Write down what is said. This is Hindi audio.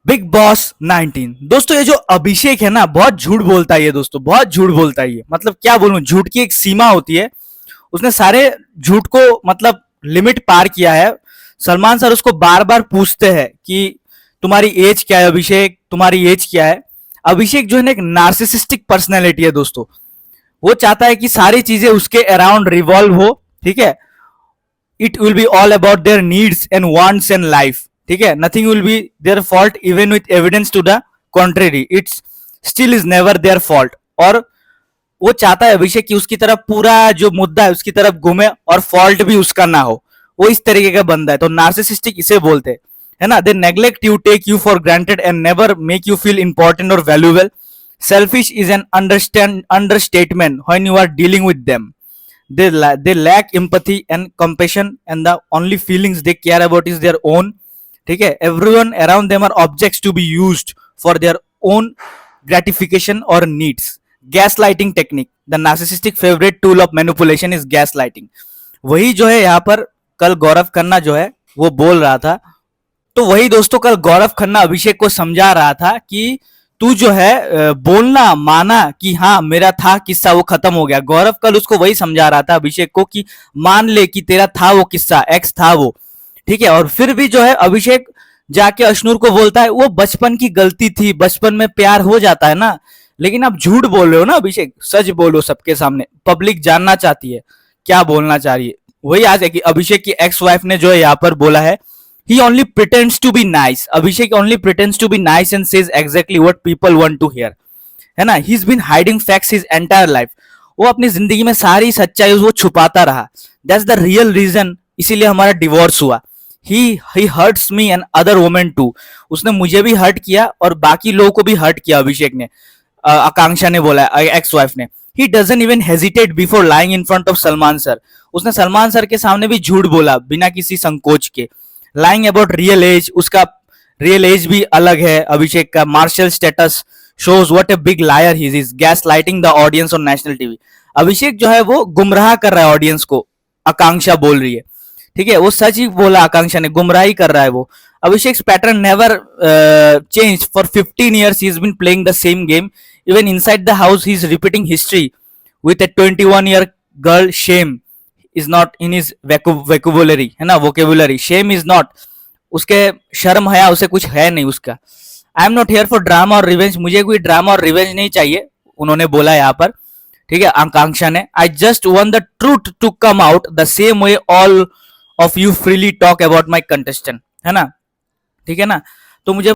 Big boss 19। दोस्तों ये जो अभिषेक है ना, बहुत झूठ बोलता है ये दोस्तों, बहुत झूठ बोलता है ये। मतलब क्या बोलूं, झूठ की एक सीमा होती है। उसने सारे झूठ को मतलब लिमिट पार किया है। सलमान सर उसको बार बार पूछते हैं कि तुम्हारी एज क्या है अभिषेक, तुम्हारी एज क्या है। अभिषेक जो है ना एक नार्सिसिस्टिक पर्सनैलिटी है दोस्तों। वो चाहता है कि सारी चीजें उसके अराउंड रिवॉल्व हो। ठीक है, it will be all about their needs and wants and life. ठीक है, nothing will be their fault even with evidence to the contrary, it's still is never their fault. और वो चाहता है अभिषेक कि उसकी तरफ पूरा जो मुद्दा है उसकी तरफ घूमे और फॉल्ट भी उसका ना हो। वो इस तरीके का बंदा है, तो नार्सिसिस्टिक इसे बोलते हैं, है ना। They neglect you, take you for granted and never make you feel important और valuable. Selfish is an understatement when you are dealing with them. They lack empathy and compassion, and the only feelings they care about is their own. ठीक है, everyone around them are objects to be used for their own gratification or needs. Gaslighting technique, the narcissistic favorite tool of manipulation is gaslighting. वही जो है यहाँ पर कल गौरव खन्ना जो है वो बोल रहा था। तो वही दोस्तों कल गौरव खन्ना अभिषेक को समझा रहा था कि तू जो है बोलना माना कि हाँ मेरा था किस्सा वो खत्म हो गया। गौरव कल उसको वही समझा रहा था अभिषेक को कि मान ले कि तेरा था वो किस्सा, एक्स था वो। ठीक है, और फिर भी जो है अभिषेक जाके अशनूर को बोलता है वो बचपन की गलती थी, बचपन में प्यार हो जाता है ना। लेकिन आप झूठ बोल रहे हो ना अभिषेक, सच बोलो सबके सामने, पब्लिक जानना चाहती है क्या बोलना चाह रही है। वही आज है कि अभिषेक की एक्स वाइफ ने जो है यहाँ पर बोला है, he only pretends to be nice. Abhishek only pretends to be nice and says exactly what people want to hear. है ना, he's been hiding facts his entire life. वो अपनी जिंदगी में सारी सच्चाई वो छुपाता रहा। That's the real reason, इसीलिए हमारा डिवोर्स हुआ। He hurts me and other women too. उसने मुझे भी हर्ट किया और बाकी लोगों को भी हर्ट किया अभिषेक ने। आकांक्षा ने बोला, एक्स वाइफ ने। He doesn't even hesitate before lying in front of Salman sir. उसने सलमान सर के सामने भी झूठ बोला बिना किसी संकोच के। लाइंग अबाउट रियल एज, उसका रियल एज भी अलग है अभिषेक का। Marital status shows what a big liar he is, gaslighting the audience on national TV. Abhishek जो है वो गुमराह कर रहा है ऑडियंस को, आकांक्षा बोल रही है। ठीक है, वो सच ही बोला, आकांक्षा ने गुमराही कर रहा है वो। Abhishek pattern never change for 15 years he is been playing the same game. Even inside the house he is repeating history with a 21-year girl. Shame is not in his vocabulary, है ना, vocabulary. Shame is not, उसके शर्म हया उसे कुछ है नहीं उसका। I am not here for drama और रिवेंज, मुझे कोई ड्रामा और रिवेंज नहीं चाहिए, उन्होंने बोला यहाँ पर। ठीक है, आकांक्षा ने। I just want the truth to come out the same way all of you freely talk about my contestant, है ना। ठीक है ना, तो मुझे